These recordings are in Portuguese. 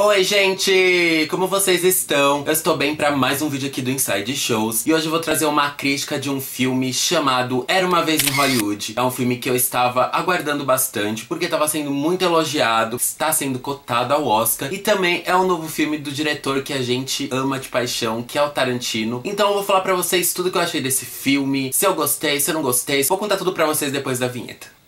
Oi gente, como vocês estão? Eu estou bem pra mais um vídeo aqui do Inside Shows. E hoje eu vou trazer uma crítica de um filme chamado Era Uma Vez em Hollywood. É um filme que eu estava aguardando bastante, porque estava sendo muito elogiado, está sendo cotado ao Oscar. E também é um novo filme do diretor que a gente ama de paixão, que é o Tarantino. Então eu vou falar pra vocês tudo que eu achei desse filme, se eu gostei, se eu não gostei. Vou contar tudo pra vocês depois da vinheta.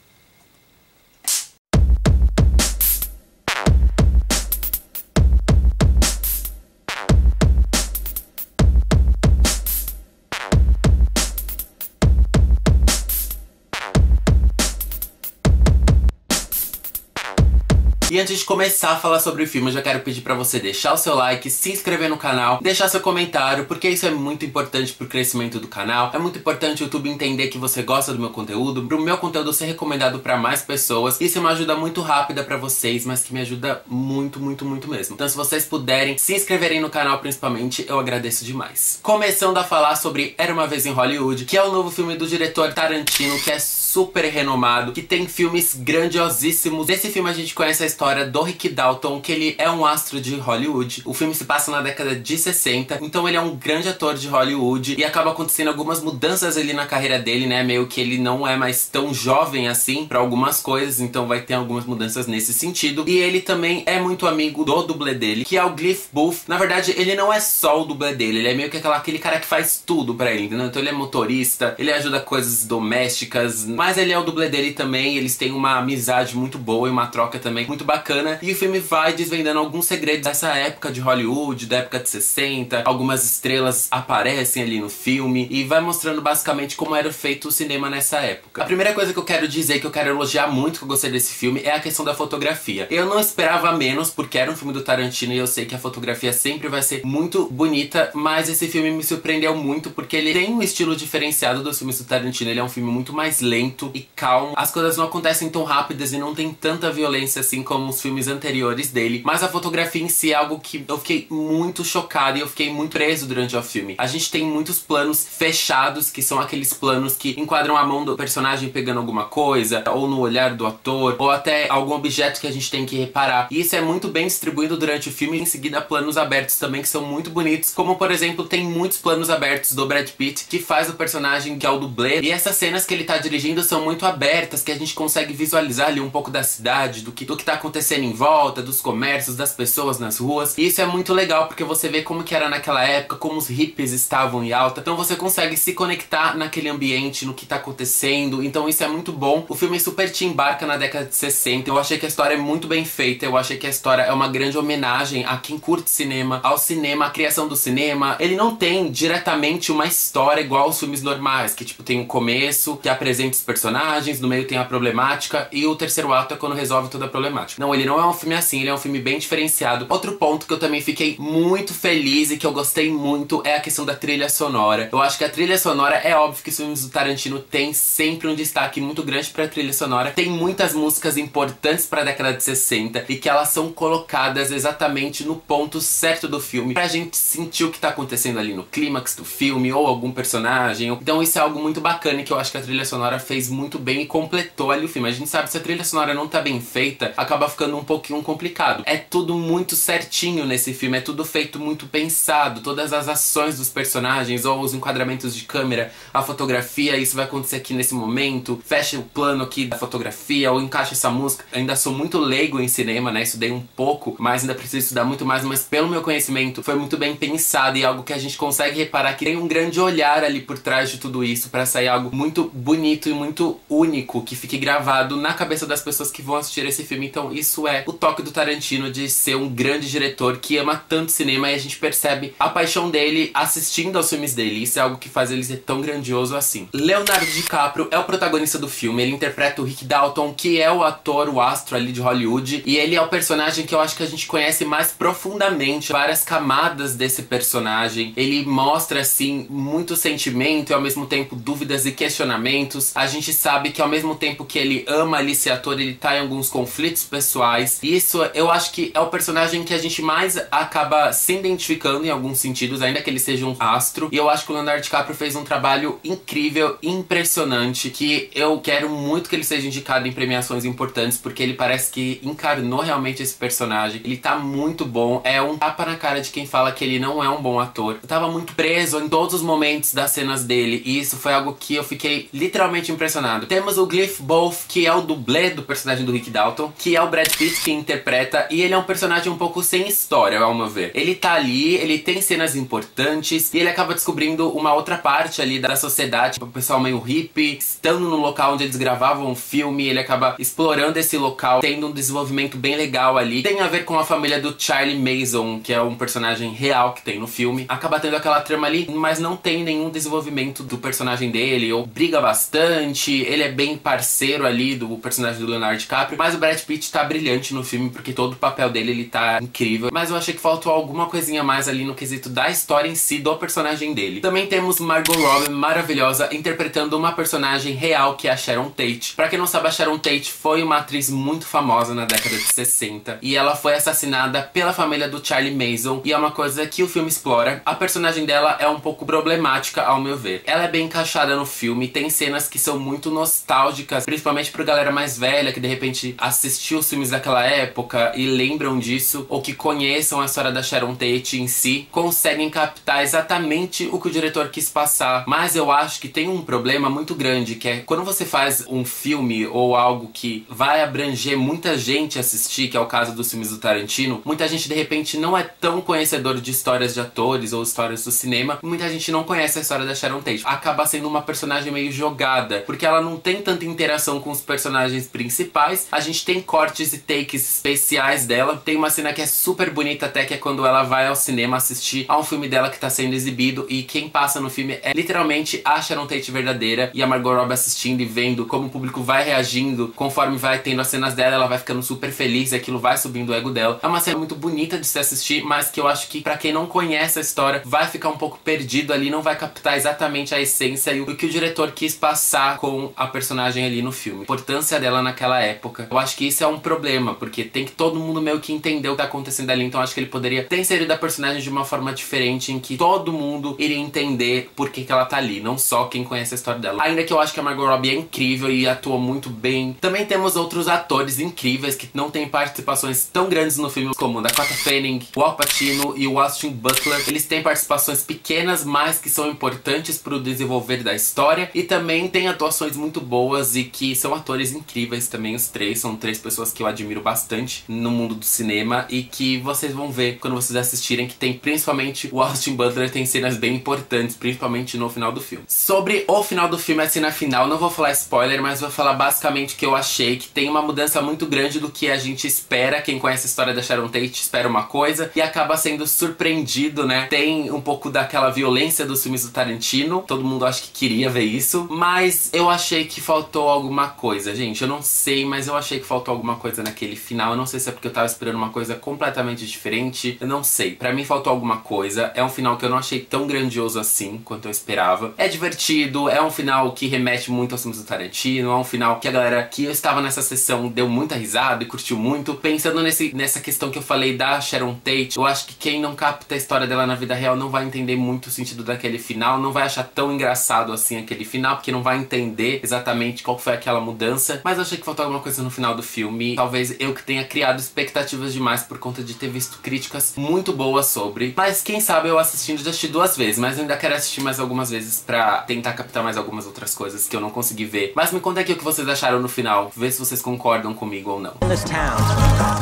E antes de começar a falar sobre o filme, eu já quero pedir pra você deixar o seu like, se inscrever no canal, deixar seu comentário, porque isso é muito importante pro crescimento do canal. É muito importante o YouTube entender que você gosta do meu conteúdo, pro meu conteúdo ser recomendado pra mais pessoas. Isso é uma ajuda muito rápida pra vocês, mas que me ajuda muito, muito, muito mesmo. Então se vocês puderem se inscreverem no canal principalmente, eu agradeço demais. Começando a falar sobre Era Uma Vez em Hollywood, que é o novo filme do diretor Tarantino, que é super renomado, que tem filmes grandiosíssimos. Nesse filme a gente conhece a história do Rick Dalton, que ele é um astro de Hollywood. O filme se passa na década de 60, então ele é um grande ator de Hollywood e acaba acontecendo algumas mudanças ali na carreira dele, né? Meio que ele não é mais tão jovem assim pra algumas coisas, então vai ter algumas mudanças nesse sentido. E ele também é muito amigo do dublê dele, que é o Cliff Booth. Na verdade, ele não é só o dublê dele, ele é meio que aquele cara que faz tudo pra ele, entendeu? Então ele é motorista, ele ajuda coisas domésticas, mas ele é o dublê dele também. Eles têm uma amizade muito boa e uma troca também muito bacana. E o filme vai desvendando alguns segredos dessa época de Hollywood, da época de 60. Algumas estrelas aparecem ali no filme e vai mostrando basicamente como era feito o cinema nessa época. A primeira coisa que eu quero dizer, que eu quero elogiar muito, que eu gostei desse filme, é a questão da fotografia. Eu não esperava menos, porque era um filme do Tarantino e eu sei que a fotografia sempre vai ser muito bonita, mas esse filme me surpreendeu muito porque ele tem um estilo diferenciado dos filmes do Tarantino. Ele é um filme muito mais lento e calmo. As coisas não acontecem tão rápidas e não tem tanta violência assim como os filmes anteriores dele. Mas a fotografia em si é algo que eu fiquei muito chocado e eu fiquei muito preso durante o filme. A gente tem muitos planos fechados, que são aqueles planos que enquadram a mão do personagem pegando alguma coisa, ou no olhar do ator, ou até algum objeto que a gente tem que reparar. E isso é muito bem distribuído durante o filme. Em seguida, planos abertos também, que são muito bonitos. Como, por exemplo, tem muitos planos abertos do Brad Pitt, que faz o personagem que é o dublê. E essas cenas que ele tá dirigindo são muito abertas, que a gente consegue visualizar ali um pouco da cidade, do que tá acontecendo em volta, dos comércios, das pessoas nas ruas. E isso é muito legal, porque você vê como que era naquela época, como os hippies estavam em alta. Então você consegue se conectar naquele ambiente, no que tá acontecendo. Então isso é muito bom. O filme super te embarca na década de 60. Eu achei que a história é muito bem feita. Eu achei que a história é uma grande homenagem a quem curte cinema, ao cinema, à criação do cinema. Ele não tem diretamente uma história igual aos filmes normais, que tipo tem um começo, que apresenta os personagens, no meio tem a problemática e o terceiro ato é quando resolve toda a problemática. Não, ele não é um filme assim, ele é um filme bem diferenciado. Outro ponto que eu também fiquei muito feliz e que eu gostei muito é a questão da trilha sonora. Eu acho que a trilha sonora, é óbvio que os filmes do Tarantino tem sempre um destaque muito grande pra trilha sonora. Tem muitas músicas importantes pra década de 60 e que elas são colocadas exatamente no ponto certo do filme, pra gente sentir o que tá acontecendo ali no clímax do filme ou algum personagem. Então isso é algo muito bacana e que eu acho que a trilha sonora fez muito bem e completou ali o filme. A gente sabe que se a trilha sonora não tá bem feita, acaba ficando um pouquinho complicado. É tudo muito certinho nesse filme, é tudo feito muito pensado, todas as ações dos personagens ou os enquadramentos de câmera, a fotografia, isso vai acontecer aqui nesse momento, fecha o plano aqui da fotografia ou encaixa essa música. Eu ainda sou muito leigo em cinema, né, estudei um pouco, mas ainda preciso estudar muito mais, mas pelo meu conhecimento foi muito bem pensado e algo que a gente consegue reparar que tem um grande olhar ali por trás de tudo isso pra sair algo muito bonito e muito único, que fique gravado na cabeça das pessoas que vão assistir esse filme. Então isso é o toque do Tarantino, de ser um grande diretor que ama tanto cinema, e a gente percebe a paixão dele assistindo aos filmes dele. Isso é algo que faz ele ser tão grandioso assim. Leonardo DiCaprio é o protagonista do filme. Ele interpreta o Rick Dalton, que é o ator, o astro ali de Hollywood, e ele é o personagem que eu acho que a gente conhece mais profundamente, várias camadas desse personagem. Ele mostra assim muito sentimento e ao mesmo tempo dúvidas e questionamentos. A gente sabe que ao mesmo tempo que ele ama ali ser ator, ele tá em alguns conflitos pessoais pessoais. E isso eu acho que é o personagem que a gente mais acaba se identificando em alguns sentidos, ainda que ele seja um astro. E eu acho que o Leonardo DiCaprio fez um trabalho incrível, impressionante, que eu quero muito que ele seja indicado em premiações importantes, porque ele parece que encarnou realmente esse personagem. Ele tá muito bom, é um tapa na cara de quem fala que ele não é um bom ator. Eu tava muito preso em todos os momentos das cenas dele, e isso foi algo que eu fiquei literalmente impressionado. Temos o Cliff Booth, que é o dublê do personagem do Rick Dalton, que é o Brad Pitt que interpreta, e ele é um personagem um pouco sem história, ao meu ver. Ele tá ali, ele tem cenas importantes, e ele acaba descobrindo uma outra parte ali da sociedade, o pessoal meio hippie, estando no local onde eles gravavam o filme, ele acaba explorando esse local, tendo um desenvolvimento bem legal ali. Tem a ver com a família do Charlie Mason, que é um personagem real que tem no filme. Acaba tendo aquela trama ali, mas não tem nenhum desenvolvimento do personagem dele, ou briga bastante, ele é bem parceiro ali do personagem do Leonardo DiCaprio, mas o Brad Pitt tá brilhante no filme, porque todo o papel dele, ele tá incrível. Mas eu achei que faltou alguma coisinha mais ali no quesito da história em si do personagem dele. Também temos Margot Robbie, maravilhosa, interpretando uma personagem real, que é a Sharon Tate. Pra quem não sabe, a Sharon Tate foi uma atriz muito famosa na década de 60, e ela foi assassinada pela família do Charlie Mason, e é uma coisa que o filme explora. A personagem dela é um pouco problemática, ao meu ver. Ela é bem encaixada no filme, tem cenas que são muito nostálgicas, principalmente pra galera mais velha, que de repente assistiu os filmes daquela época e lembram disso, ou que conheçam a história da Sharon Tate em si, conseguem captar exatamente o que o diretor quis passar. Mas eu acho que tem um problema muito grande, que é quando você faz um filme ou algo que vai abranger muita gente assistir, que é o caso dos filmes do Tarantino, muita gente de repente não é tão conhecedor de histórias de atores ou histórias do cinema, muita gente não conhece a história da Sharon Tate. Acaba sendo uma personagem meio jogada, porque ela não tem tanta interação com os personagens principais. A gente tem cortes e takes especiais dela. Tem uma cena que é super bonita até, que é quando ela vai ao cinema assistir a um filme dela que tá sendo exibido, e quem passa no filme é literalmente a Sharon Tate verdadeira, e a Margot Robbie assistindo e vendo como o público vai reagindo conforme vai tendo as cenas dela, ela vai ficando super feliz e aquilo vai subindo o ego dela. É uma cena muito bonita de se assistir, mas que eu acho que pra quem não conhece a história vai ficar um pouco perdido ali, não vai captar exatamente a essência e o que o diretor quis passar com a personagem ali no filme, a importância dela naquela época. Eu acho que isso é um problema, porque tem que todo mundo meio que entender o que tá acontecendo ali, então acho que ele poderia ter inserido a personagem de uma forma diferente, em que todo mundo iria entender por que ela tá ali, não só quem conhece a história dela. Ainda que eu acho que a Margot Robbie é incrível e atua muito bem. Também temos outros atores incríveis que não têm participações tão grandes no filme, como o Dakota Fanning, o Al Pacino e o Austin Butler. Eles têm participações pequenas, mas que são importantes pro desenvolver da história, e também tem atuações muito boas e que são atores incríveis também. Os três são três pessoas que eu admiro bastante no mundo do cinema, e que vocês vão ver quando vocês assistirem, que tem principalmente o Austin Butler, tem cenas bem importantes, principalmente no final do filme. Sobre o final do filme, a cena final, não vou falar spoiler, mas vou falar basicamente o que eu achei, que tem uma mudança muito grande do que a gente espera. Quem conhece a história da Sharon Tate espera uma coisa e acaba sendo surpreendido, né? Tem um pouco daquela violência dos filmes do Tarantino, todo mundo acha que queria ver isso, mas eu achei que faltou alguma coisa, gente. Eu não sei, mas eu achei que faltou alguma coisa naquele final. Eu não sei se é porque eu tava esperando uma coisa completamente diferente, eu não sei. Pra mim faltou alguma coisa. É um final que eu não achei tão grandioso assim quanto eu esperava. É divertido, é um final que remete muito aos filmes do Tarantino, é um final que a galera que eu estava nessa sessão deu muita risada e curtiu muito. Pensando nessa questão que eu falei da Sharon Tate, eu acho que quem não capta a história dela na vida real não vai entender muito o sentido daquele final, não vai achar tão engraçado assim aquele final, porque não vai entender exatamente qual foi aquela mudança. Mas eu achei que faltou alguma coisa no final do filme. Talvez eu que tenha criado expectativas demais por conta de ter visto críticas muito boas sobre. Mas quem sabe eu assistindo, já assisti 2 vezes, mas eu ainda quero assistir mais algumas vezes pra tentar captar mais algumas outras coisas que eu não consegui ver. Mas me conta aqui o que vocês acharam no final, vê se vocês concordam comigo ou não. In this town,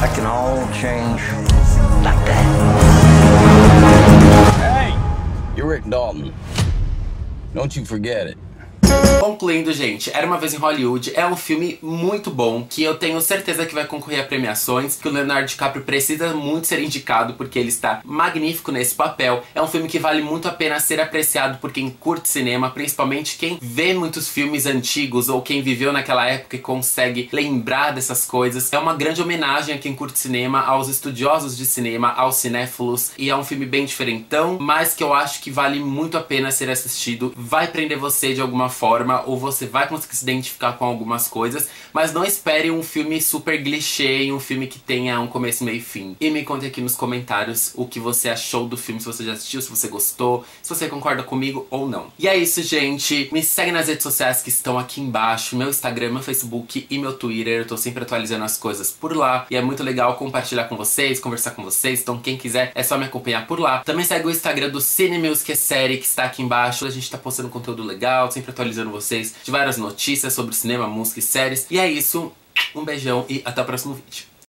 that can all change like that. Hey, you're Rick Dalton. Don't you forget it. Concluindo, gente, Era Uma Vez em Hollywood é um filme muito bom, que eu tenho certeza que vai concorrer a premiações, que o Leonardo DiCaprio precisa muito ser indicado, porque ele está magnífico nesse papel. É um filme que vale muito a pena ser apreciado por quem curte cinema, principalmente quem vê muitos filmes antigos ou quem viveu naquela época e consegue lembrar dessas coisas. É uma grande homenagem a quem curte cinema, aos estudiosos de cinema, aos cinéfilos, e é um filme bem diferentão, mas que eu acho que vale muito a pena ser assistido. Vai prender você de alguma forma, gostar ou você vai conseguir se identificar com algumas coisas, mas não espere um filme super clichê e um filme que tenha um começo, meio e fim. E me conte aqui nos comentários o que você achou do filme, se você já assistiu, se você gostou, se você concorda comigo ou não. E é isso, gente. Me segue nas redes sociais que estão aqui embaixo, meu Instagram, meu Facebook e meu Twitter. Eu tô sempre atualizando as coisas por lá e é muito legal compartilhar com vocês, conversar com vocês, então quem quiser é só me acompanhar por lá. Também segue o Instagram do Cine Music Série, que está aqui embaixo. A gente tá postando conteúdo legal, sempre atualizando vocês de várias notícias sobre cinema, música e séries. E é isso, um beijão e até o próximo vídeo.